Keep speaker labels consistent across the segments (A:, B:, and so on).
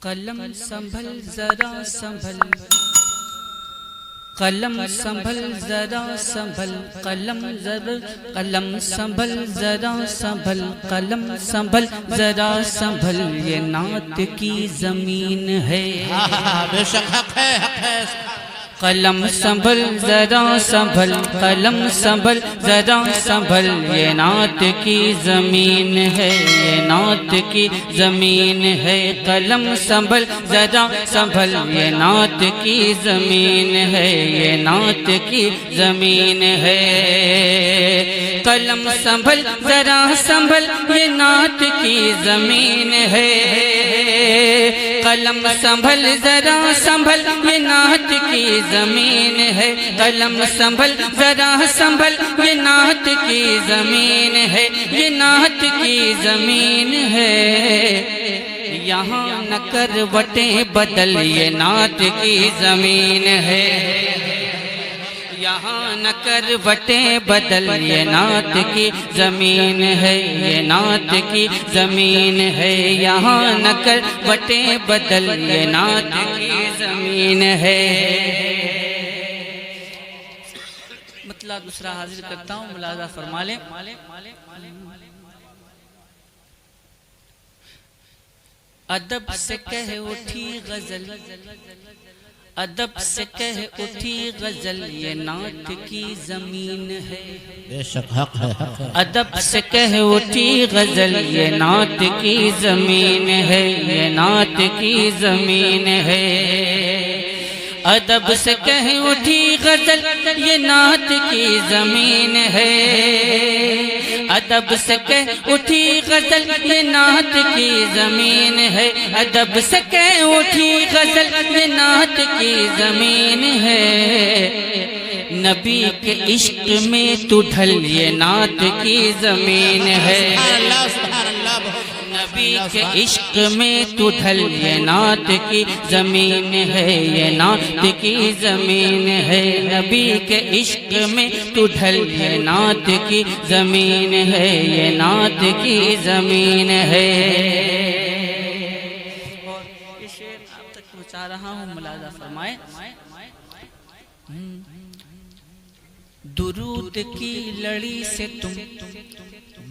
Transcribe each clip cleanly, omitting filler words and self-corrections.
A: قلم سنبھل ذرا سنبھل، قلم سنبھل ذرا سنبھل، قلم سنبھل ذرا سنبھل، قلم سنبھل ذرا سنبھل، یہ نعت کی زمین ہے۔
B: بے شک حق ہے، حق ہے۔
A: قلم سنبھل ذرا سنبھل، قلم سنبھل ذرا سنبھل، یہ نعت کی زمین ہے، یہ نعت کی زمین ہے۔ قلم سنبھل ذرا سنبھل، یہ نعت کی زمین ہے، یہ نعت کی زمین ہے۔ قلم سنبھل ذرا سنبھل، یہ نعت کی زمین ہے۔ قلم سنبھل ذرا سنبھل، یہ نعت کی زمین ہے۔ قلم سنبھل ذرا سنبھل، یہ نعت کی زمین ہے، یہ نعت کی زمین ہے۔ یہاں نہ کروٹیں بدل، یہ نعت کی زمین ہے۔ یہاں نہ کروٹیں بدل، یہ نعت کی زمین ہے، یہ نعت کی زمین ہے۔ یہاں نہ کروٹیں بدل، یہ نعت کی زمین ہے۔ مطلع دوسرا حاضر کرتا ہوں، ملاحظہ فرما لیں۔ ادب سے کہہ اٹھی غزل، ادب سے کہہ اٹھی غزل، یہ نعت کی زمین ہے۔
B: بے شک حق ہے، حق ہے۔
A: ادب سے کہہ اٹھی غزل، یہ نعت کی زمین ہے، یہ نعت کی زمین ہے۔ ادب سے کہہ اٹھی غزل، یہ نعت کی زمین ہے۔ ادب سے کہہ اٹھی غزل، یہ نعت کی زمین ہے۔ ادب سے کہہ اٹھی غزل، یہ نعت کی زمین ہے۔ نبی کے عشق میں تو ڈھل، یہ نعت کی زمین ہے۔ نبی کے عشق میں تو ڈھل، یہ نعت کی زمین ہے، یہ نعت کی زمین ہے۔ نبی کے عشق میں تو ڈھل، یہ نعت کی زمین ہے، یہ نعت کی زمین ہے۔ اور یہ شعر آپ تک پہنچا رہا ہوں، ملاحظہ فرمائیں۔ درود کی لڑی سے تم،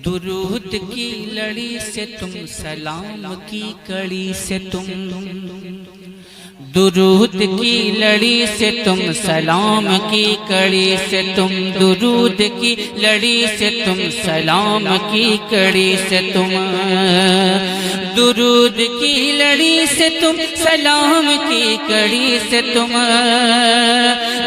A: درود کی لڑی سے تم، سلام کی کڑی سے تم، درود کی لڑی سے تم، سلام کی کڑی سے تم، درود کی لڑی سے تم، سلام کی کڑی سے تم، درود کی لڑی سے تم، سلام کی کڑی سے تم،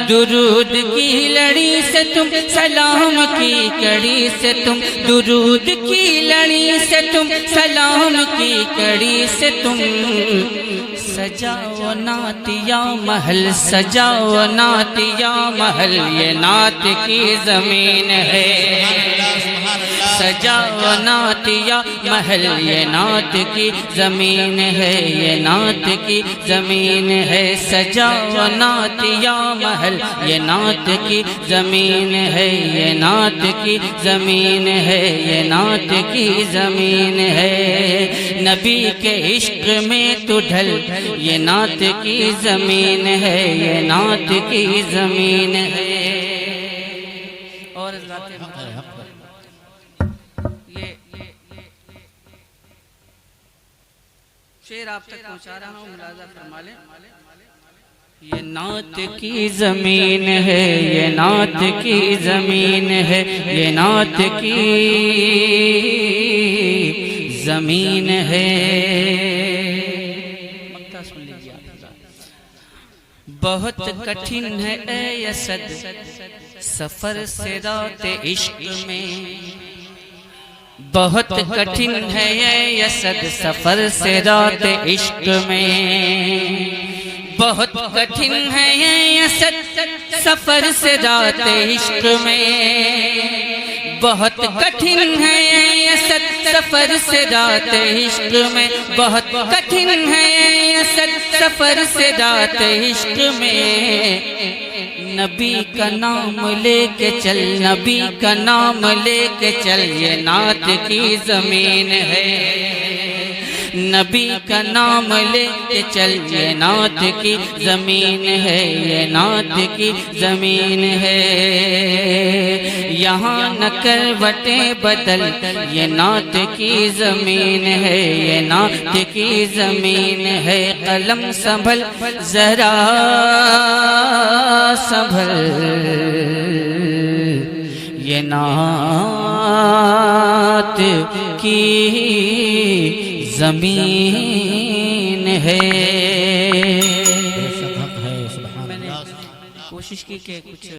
A: درود کی لڑی سے تم، سلام کی کڑی سے تم، درود کی لڑی سے تم، سلام کی کڑی سے تم، سجاؤ نعت یا محل، سجاؤ نعت یا محل، یہ نعت کی زمین ہے۔ سجاؤ نعت یا محل، یہ نعت کی زمین ہے، یہ نعت کی زمین ہے۔ سجاؤ نعت یا محل، یہ نعت کی زمین ہے، یہ نعت کی زمین ہے، یہ نعت کی زمین ہے۔ نبی کے عشق میں تو ڈھل، یہ نعت کی زمین ہے، یہ نعت کی زمین ہے۔ اور شعر آپ تک پہنچا رہا ہوں، ملاحظہ فرما لیں۔ یہ نعت کی زمین ہے، یہ نعت کی زمین ہے، یہ نعت کی زمین ہے۔ بہت کٹھن ہے اے اسد سفر صراط عشق میں، بہت کٹھن ہے اے اسد سفر صراط عشق میں، بہت کٹھن ہے اے اسد سفر صراط عشق میں، بہت کٹھن ہے اے اسد سفر صراط عشق میں، بہت کٹھن ہے اے اسد سفر صراط عشق میں۔ نبی کا نام لے کے چل، نبی کا نام لے کے چل، یہ نعت کی زمین ہے۔ نبی کا نام لے کے چل، یہ نعت کی زمین ہے، یہ نعت کی زمین ہے، یہاں نہ کروٹیں بدل، یہ نعت کی زمین ہے، یہ نعت کی زمین ہے، قلم سنبھل ذرا سنبھل، یہ نعت کی زمین ہے۔
B: بے شک حق ہے، سبحان اللہ۔
A: کوشش کی کہ کچھ